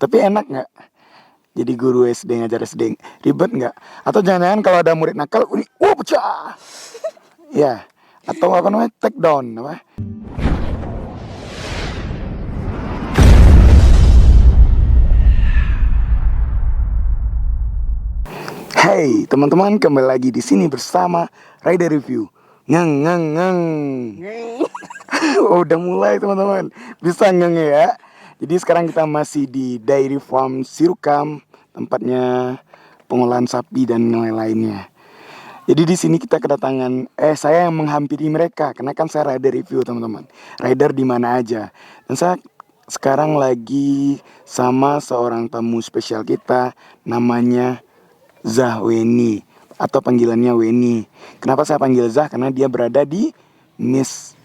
Tapi enak nggak? Jadi guru SD ngajar SD ribet nggak? Atau jangan-jangan kalau ada murid nakal, pecah. Ya, atau apa namanya take down apa? Hey teman-teman, kembali lagi di sini bersama Rider Review. Ngang. Oh, udah mulai teman-teman. Bisa ngeng ya. Jadi sekarang kita masih di Dairy Farm Sirukam, tempatnya pengolahan sapi dan lain-lainnya. Jadi di sini kita kedatangan, saya yang menghampiri mereka karena kan saya rider review teman-teman. Rider di mana aja. Dan saya sekarang lagi sama seorang tamu spesial kita, namanya Zah Weni atau panggilannya Weni. Kenapa saya panggil Zah? Karena dia berada di Miss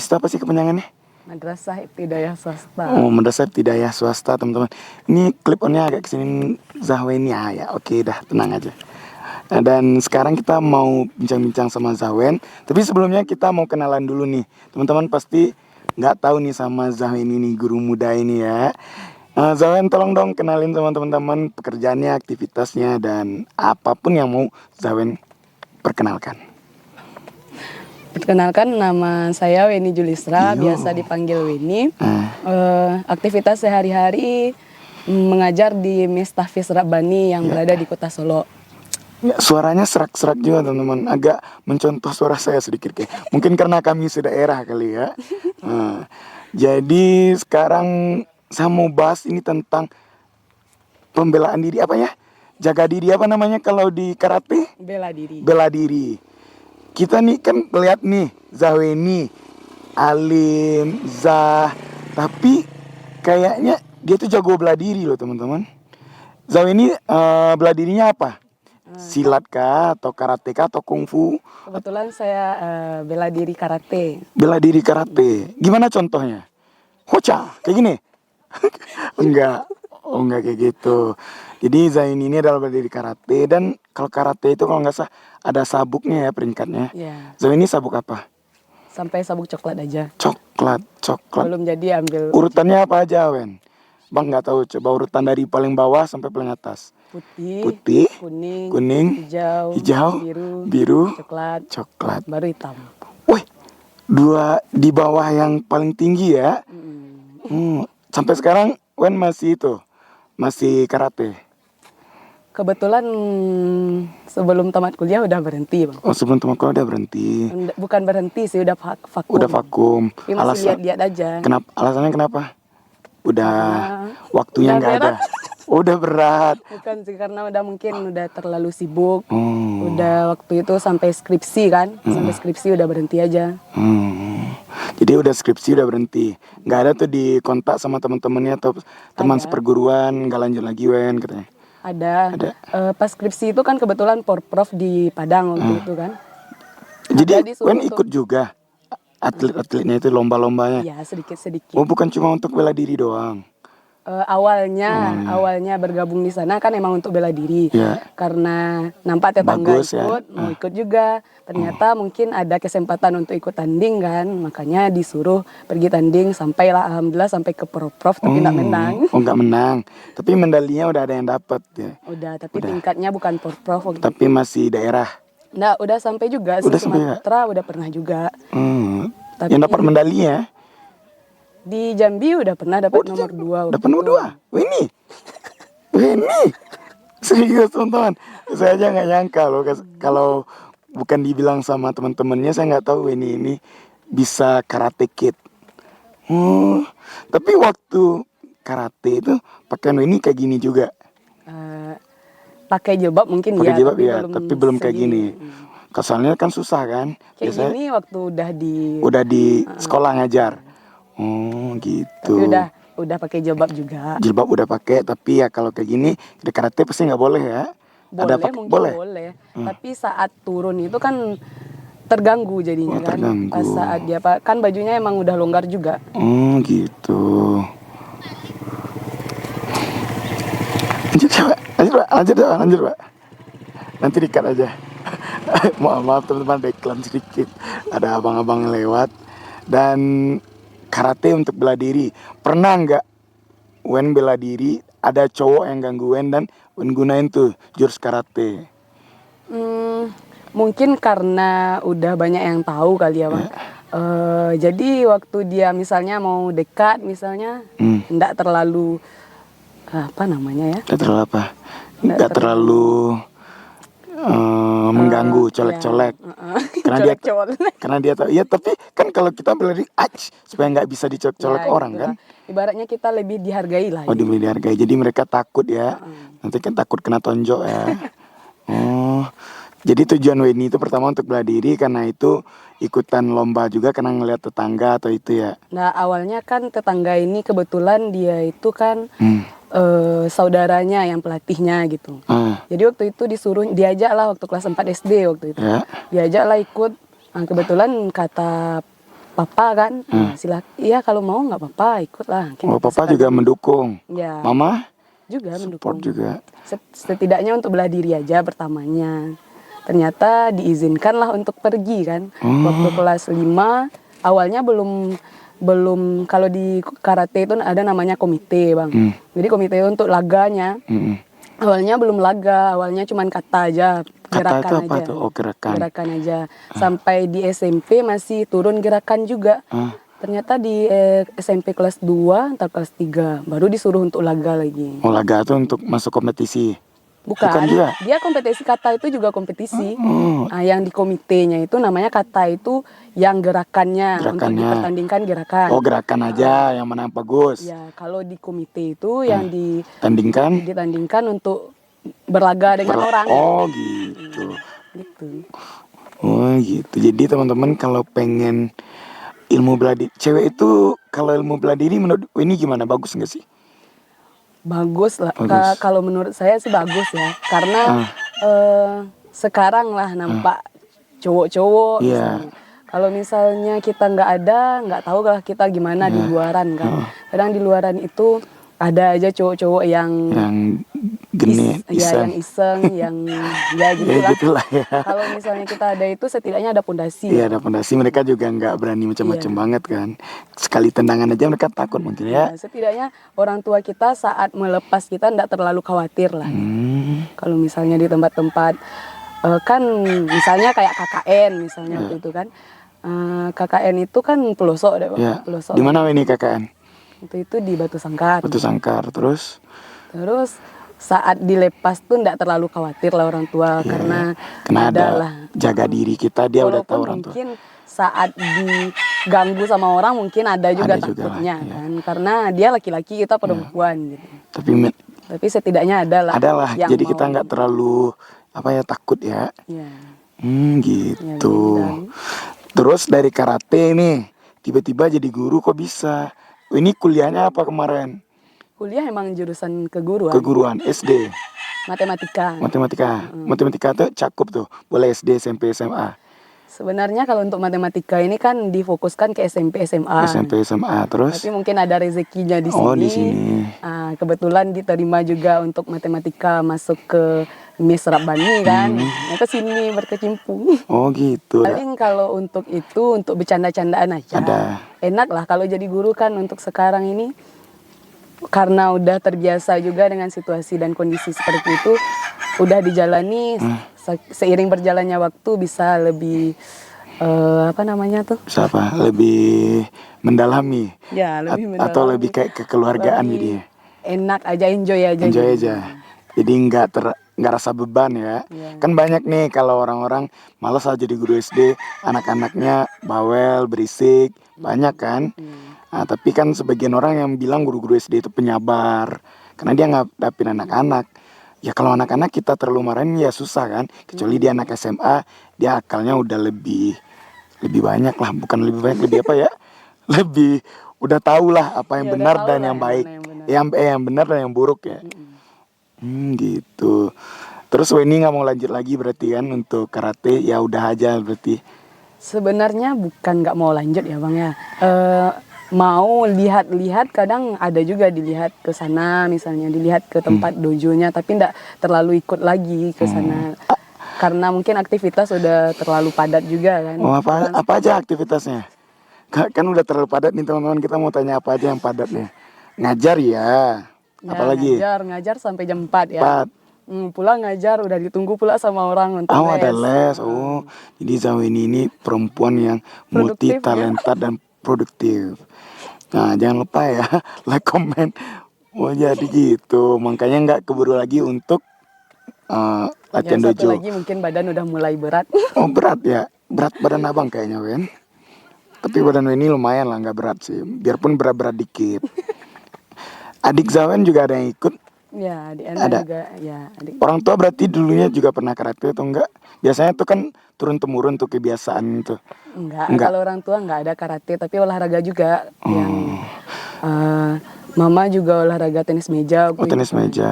apa sih kepanjangannya? Madrasah Ibtidaiyah Swasta. Oh, Madrasah Ibtidaiyah Swasta teman-teman. Ini klip onnya agak kesini Zah Weni ya. Oke, dah tenang aja. Nah, dan sekarang kita mau bincang-bincang sama Zahwen. Tapi sebelumnya kita mau kenalan dulu nih. Teman-teman pasti nggak tahu nih sama Zahwen ini, guru muda ini ya. Zahwen tolong dong kenalin sama teman-teman pekerjaannya, aktivitasnya, dan apapun yang mau Zahwen perkenalkan. Perkenalkan, nama saya Weni Julisra, biasa dipanggil Weni. Aktivitas sehari-hari mengajar di Miss Tahfiz Rabbani yang berada di Kota Solo. Ya, suaranya serak-serak juga teman-teman, agak mencontoh suara saya sedikit kayak. Mungkin karena kami sedaerah kali ya. Jadi sekarang saya mau bahas ini tentang pembelaan diri, apa ya? Jaga diri, apa namanya kalau di karate? Bela diri. Bela diri. Kita nih kan lihat nih Zahweni, alim, Zah, tapi kayaknya dia tuh jago bela diri loh teman-teman. Zahweni bela dirinya apa? Silat kah, atau karate kah, atau kungfu? Kebetulan saya bela diri karate. Bela diri karate. Gimana contohnya? Hoca, kayak gini? Enggak kayak gitu. Jadi Zain ini adalah bela diri karate, dan kalau karate itu kalau nggak salah ada sabuknya ya peringkatnya. Ya. Zain ini sabuk apa? Sampai sabuk coklat aja. Coklat. Belum jadi ambil. Urutannya apa aja, Wen? Bang nggak tahu, coba urutan dari paling bawah sampai paling atas. Putih, kuning, hijau, biru, coklat, baru hitam. Wih, 2 di bawah yang paling tinggi ya. Sampai sekarang Wen masih karate. Kebetulan sebelum tamat kuliah udah berhenti, Bang. Oh, sebelum tamat kuliah udah berhenti. Bukan berhenti sih, udah vakum. Udah vakum. Tapi masih lihat-lihat aja. Alasannya kenapa? Udah waktunya nggak ada. Udah berat. Bukan sih, karena mungkin udah terlalu sibuk. Udah waktu itu sampai skripsi kan. Sampai skripsi udah berhenti aja. Jadi udah skripsi udah berhenti. Nggak ada tuh di kontak sama teman-temannya atau teman seperguruan, nggak lanjut lagi Wen katanya. Ada. Pas skripsi itu kan kebetulan porprov di Padang waktu itu kan. Jadi Wen ikut juga atlet-atletnya itu, lomba-lombanya? Iya, sedikit-sedikit. Oh, bukan cuma untuk bela diri doang? Awalnya bergabung di sana kan emang untuk bela diri. Karena nampak tetangga mau ikut juga. Ternyata mungkin ada kesempatan untuk ikut tanding kan, makanya disuruh pergi tanding, sampailah alhamdulillah sampai ke prof tapi nggak menang. Oh, nggak menang, tapi medalinya udah ada yang dapat ya. Udah, tapi tingkatnya bukan prof. Tapi masih daerah. Nah, udah sampai juga sih, Sumatera udah pernah juga. Tapi yang dapat medalinya di Jambi udah pernah dapat nomor 2. Dapat nomor 2? Ini serius teman-teman. Saya aja nggak nyangka loh kalau bukan dibilang sama teman-temannya, saya nggak tahu ini bisa karate kid. Tapi waktu karate itu pakaian ini kayak gini juga. Pakai jilbab mungkin pakai jilbab ya, tapi belum kayak gini. Soalnya kan susah kan. Kayak biasanya gini waktu udah di sekolah ngajar. Gitu. Tapi udah pakai jilbab juga. Jilbab udah pakai, tapi ya kalau kayak gini di karate pasti nggak boleh ya. Boleh. Tapi saat turun itu kan terganggu jadinya kan. Terganggu. Pas saat dia kan bajunya emang udah longgar juga. Gitu. Lanjut Pak. Nanti dikat aja. Maaf teman-teman, background sedikit. Ada abang-abang lewat. Dan karate untuk bela diri. Pernah nggak Wen bela diri, ada cowok yang ganggu Wen dan Wen gunain tuh jurus karate. Mungkin karena udah banyak yang tahu kali ya Bang. Jadi waktu dia misalnya mau dekat misalnya, nggak terlalu apa namanya ya? Nggak terlalu apa? Nggak terlalu mengganggu, colek-colek. Karena dia tahu. Ya tapi kan kalau kita bela diri, supaya nggak bisa dicolek-colek orang gitu kan. Ibaratnya kita lebih dihargai lah. Oh, lebih dihargai. Jadi mereka takut ya. Nanti kan takut kena tonjok ya. Oh. Jadi tujuan Weni itu pertama untuk bela diri karena itu ikutan lomba juga karena ngelihat tetangga atau itu ya. Nah awalnya kan tetangga ini kebetulan dia itu kan saudaranya yang pelatihnya gitu. Jadi waktu itu disuruh diajak lah waktu kelas 4 SD waktu itu. Diajak lah ikut. Nah, kebetulan kata papa kan, iya kalau mau nggak apa-apa ikut lah. Oh papa juga mendukung. Ya. Mama? Juga support mendukung. Juga. Setidaknya untuk bela diri aja pertamanya. Ternyata diizinkan lah untuk pergi kan. Waktu kelas 5 awalnya belum kalau di karate itu ada namanya komite Bang. Jadi komite untuk laganya. Awalnya belum laga, awalnya cuma kata aja, gerakan kata itu apa aja. Tuh? Oh, Gerakan aja. Sampai di SMP masih turun gerakan juga. Ternyata di SMP kelas 2 atau kelas 3 baru disuruh untuk laga lagi. Oh, laga itu untuk masuk kompetisi. Bukan juga. Dia kompetisi kata itu juga kompetisi. Nah, yang di komitenya itu namanya kata itu yang gerakannya. Untuk dipertandingkan gerakan. Oh, gerakan aja yang mana bagus. Ya, kalau di komite itu yang ditandingkan untuk berlaga dengan orang. Oh, gitu. Gitu. Oh, gitu. Jadi teman-teman kalau pengen ilmu bela diri, cewek itu kalau ilmu bela diri menurut ini gimana? Bagus nggak sih? Bagus lah. Kalau menurut saya sih bagus ya. Karena sekarang lah nampak cowok-cowok. Kalau misalnya kita nggak tahu lah kita gimana di luaran kan. Kadang di luaran itu ada aja cowok-cowok yang genit, yang iseng, yang ya gitulah. Kalau misalnya kita ada itu setidaknya ada pondasi. Iya, ada pondasi. Mereka juga nggak berani macam-macam banget kan. Sekali tendangan aja mereka takut mungkin ya. Setidaknya orang tua kita saat melepas kita nggak terlalu khawatir lah. Kalau misalnya di tempat-tempat kan misalnya kayak KKN misalnya waktu itu kan. KKN itu kan pelosok deh Bang. Pelosok. Di mana ini KKN? Itu di Batu Sangkar. Batu Sangkar, terus saat dilepas tuh nggak terlalu khawatir lah orang tua karena ada lah jaga diri kita, dia udah tahu orang tua. Mungkin saat diganggu sama orang mungkin ada juga takutnya kan karena dia laki-laki kita perempuan gitu. Tapi setidaknya ada lah. Jadi kita nggak terlalu takut ya. Gitu. Terus dari karate nih tiba-tiba jadi guru kok bisa? Ini kuliahnya apa kemarin? Kuliah emang jurusan keguruan. Keguruan SD. Matematika. Matematika tuh cakup tuh. Boleh SD, SMP, SMA. Sebenarnya kalau untuk matematika ini kan difokuskan ke SMP, SMA. SMP, SMA terus. Tapi mungkin ada rezekinya di sini. Oh, di sini. Kebetulan diterima juga untuk matematika masuk ke Miss Rabbani kan. Ke sini berkecimpung. Oh, gitu. Paling kalau untuk itu untuk bercanda-candaan aja. Enak lah kalau jadi guru kan untuk sekarang ini. Karena udah terbiasa juga dengan situasi dan kondisi seperti itu, udah dijalani seiring berjalannya waktu bisa lebih lebih mendalami. Ya, lebih mendalami. Atau lebih kayak kekeluargaan jadi. Enak aja, enjoy aja. Jadi nggak rasa beban ya. Kan banyak nih kalau orang-orang malas aja jadi guru SD, anak-anaknya bawel, berisik, banyak kan. Nah, tapi kan sebagian orang yang bilang guru-guru SD itu penyabar karena dia ngadapin anak-anak. Ya kalau anak-anak kita terlalu marahin ya susah kan. Kecuali dia anak SMA, dia akalnya udah lebih banyak lah, bukan lebih banyak, lebih apa ya? Lebih udah tahu lah apa yang benar dan yang baik. Yang benar dan yang buruk ya. Gitu. Terus Weni nggak mau lanjut lagi berarti kan untuk karate, ya udah aja berarti. Sebenarnya bukan nggak mau lanjut ya Bang ya. Mau lihat-lihat kadang ada juga dilihat ke sana misalnya dilihat ke tempat dojonya tapi enggak terlalu ikut lagi ke sana karena mungkin aktivitas udah terlalu padat juga kan. Oh, apa aja aktivitasnya? Kan udah terlalu padat nih teman-teman, kita mau tanya apa aja yang padatnya. ngajar ya. Ya, Apalagi? ngajar sampai jam 4 ya. 4. Pulang ngajar udah ditunggu pula sama orang untuk Oh, les. ada les. Oh, jadi Zaweni ini perempuan yang multi Produktif, talenta dan produktif. Nah, jangan lupa ya, like, komen. Oh, jadi gitu. Makanya nggak keburu lagi untuk latihan Yang satu dojo. lagi mungkin badan udah mulai berat. Oh, berat ya. Berat badan abang kayaknya, Wen. Tapi badan Weni lumayan lah, nggak berat sih. Biarpun berat-berat dikit. Adik Zawen juga ada yang ikut. Ya, di Ena Ada. juga ya. Adik. Orang tua berarti dulunya juga pernah karate atau enggak? Biasanya tuh kan turun-temurun tuh kebiasaan tuh. Enggak, kalau orang tua enggak ada karate, tapi olahraga juga yang mama juga olahraga tenis meja. Oh, tenis meja.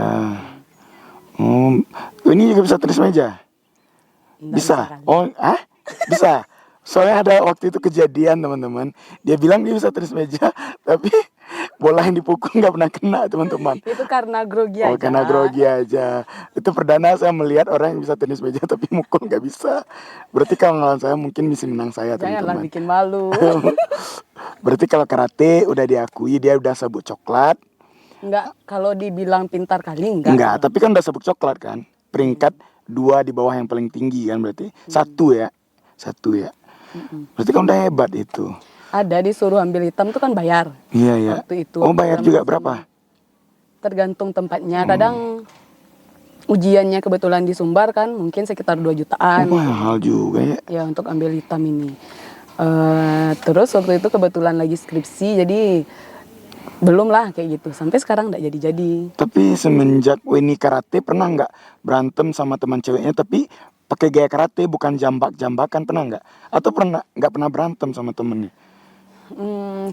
Ini juga bisa tenis meja? Bisa. Oh, bisa. Soalnya ada waktu itu kejadian teman-teman. Dia bilang dia bisa tenis meja, tapi bola yang dipukul nggak pernah kena teman-teman. Itu karena grogi aja. Oh, karena grogi aja. Itu perdana saya melihat orang yang bisa tenis meja tapi mukul nggak bisa. Berarti kalau ngelawan saya mungkin bisa menang saya Janganlah teman-teman. bikin malu. Berarti kalau karate udah diakui dia udah sabuk coklat. Enggak, kalau dibilang pintar kali enggak. Enggak, tapi kan udah sabuk coklat kan. Peringkat 2 di bawah yang paling tinggi kan berarti. 1 ya. 1 ya. Berarti kan udah hebat itu. Ada disuruh ambil hitam tuh kan bayar. Iya, iya. Waktu itu. Oh, bayar juga berapa? Tergantung tempatnya. Kadang ujiannya kebetulan di Sumbar kan mungkin sekitar 2 jutaan. Oh, mahal juga ya. Ya untuk ambil hitam ini. Terus waktu itu kebetulan lagi skripsi jadi belum lah kayak gitu. Sampai sekarang enggak jadi-jadi. Tapi semenjak Weni karate pernah nggak berantem sama teman ceweknya tapi pakai gaya karate bukan jambak-jambakan, pernah nggak? Atau nggak pernah berantem sama temennya?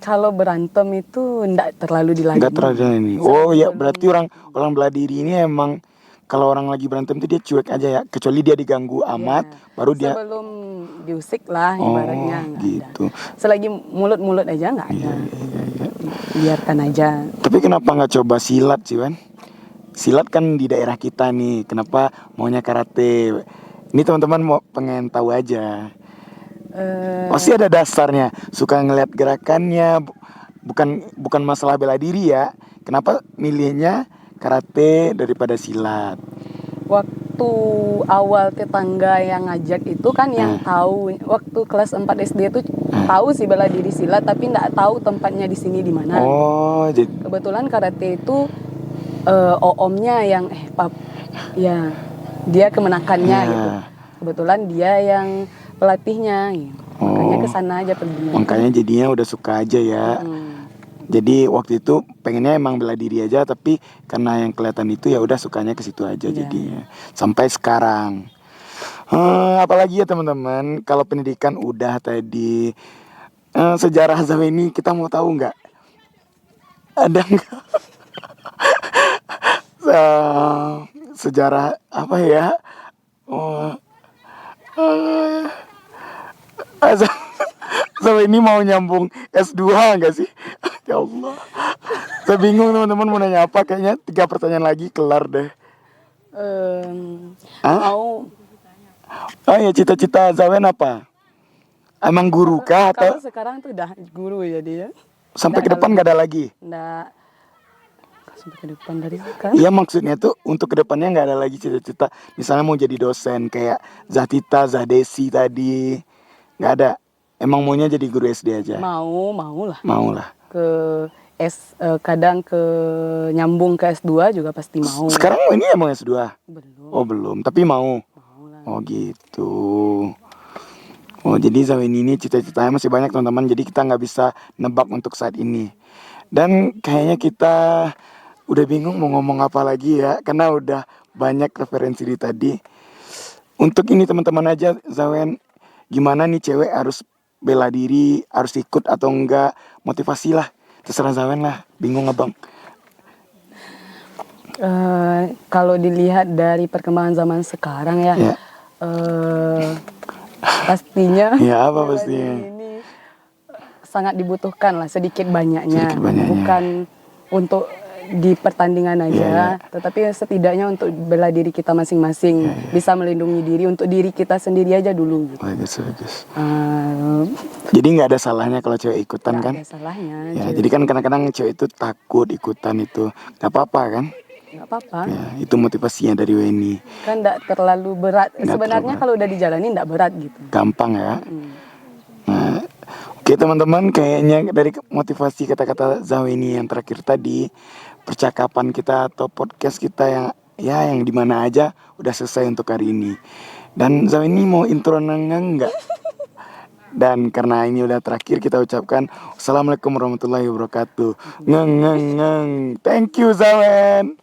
Kalau berantem itu enggak terlalu diladeni. Nggak terlalu ini. Oh ya, berarti orang bela diri ini emang kalau orang lagi berantem tuh dia cuek aja ya, kecuali dia diganggu amat, baru dia. Sebelum diusik lah ibaratnya. Oh, gitu. Selagi mulut-mulut aja nggak ada. Biarkan aja. Tapi kenapa nggak coba silat sih, Wan? Silat kan di daerah kita nih. Kenapa maunya karate? Ini teman-teman mau pengen tahu aja. Pasti ada dasarnya. Suka ngeliat gerakannya. Bukan masalah bela diri ya. Kenapa milihnya karate daripada silat? Waktu awal tetangga yang ngajak itu kan yang tahu waktu kelas 4 SD itu tahu sih bela diri silat tapi nggak tahu tempatnya di sini di mana. Oh, jadi Kebetulan karate itu OOM-nya yang ya dia kemenakannya gitu. Kebetulan dia yang pelatihnya. Gitu. Makanya kesana aja perginya. Makanya jadinya udah suka aja ya. Jadi waktu itu pengennya emang bela diri aja, tapi karena yang kelihatan itu ya udah sukanya ke situ aja jadinya. Sampai sekarang. Apalagi ya teman-teman, kalau pendidikan udah tadi, sejarah Zaweni kita mau tahu nggak? Ada nggak? Sejarah apa ya? Zaweni mau nyambung S2 nggak sih? Ya Allah, saya bingung teman-teman mau nanya apa. Kayaknya 3 pertanyaan lagi kelar deh. Mau Oh ya, cita-cita Zawen apa? Emang guru kah atau kalau sekarang tuh udah guru ya dia. sampai ke depan nggak ada lagi? Nggak sampai ke depan dari sekarang. Iya, maksudnya tuh untuk ke depannya nggak ada lagi cita-cita. Misalnya mau jadi dosen kayak Zahtita, Zahdesi tadi, nggak ada. Emang maunya jadi guru SD aja? Mau lah. Mau lah. Kadang ke nyambung ke S2 juga pasti mau. Sekarang ini emang S2? Belum. Oh belum, tapi mau. Mau lah. Oh gitu. Oh jadi Zaweni ini cita-citanya masih banyak teman-teman. Jadi kita nggak bisa nebak untuk saat ini. Dan kayaknya kita udah bingung mau ngomong apa lagi ya, karena udah banyak referensi di tadi. Untuk ini teman-teman aja, Zawen, gimana nih cewek harus bela diri, harus ikut atau enggak, motivasi lah, terserah Zawen lah, bingung abang. Kalau dilihat dari perkembangan zaman sekarang ya, pastinya Ya apa bela pastinya? diri ini sangat dibutuhkan lah sedikit banyaknya. Sedikit banyaknya. Bukan untuk di pertandingan aja, tetapi setidaknya untuk bela diri kita masing-masing, bisa melindungi diri untuk diri kita sendiri aja dulu. Gitu. Bagus. Jadi nggak ada salahnya kalau cewek ikutan kan? Nggak ada salahnya. Ya, jadi kan kadang-kadang cewek itu takut ikutan itu, nggak apa-apa kan? Nggak apa-apa. Ya, itu motivasinya dari Weni. Kan nggak terlalu berat. Nggak Sebenarnya terlalu kalau udah dijalani nggak berat gitu. gampang ya. Nah, oke teman-teman, kayaknya dari motivasi kata-kata Zaweni yang terakhir tadi, percakapan kita atau podcast kita yang di mana aja udah selesai untuk hari ini. Dan Zaweni mau intro enggak? Dan karena ini udah terakhir, kita ucapkan Assalamualaikum warahmatullahi wabarakatuh. Ngeng. Thank you Zawen.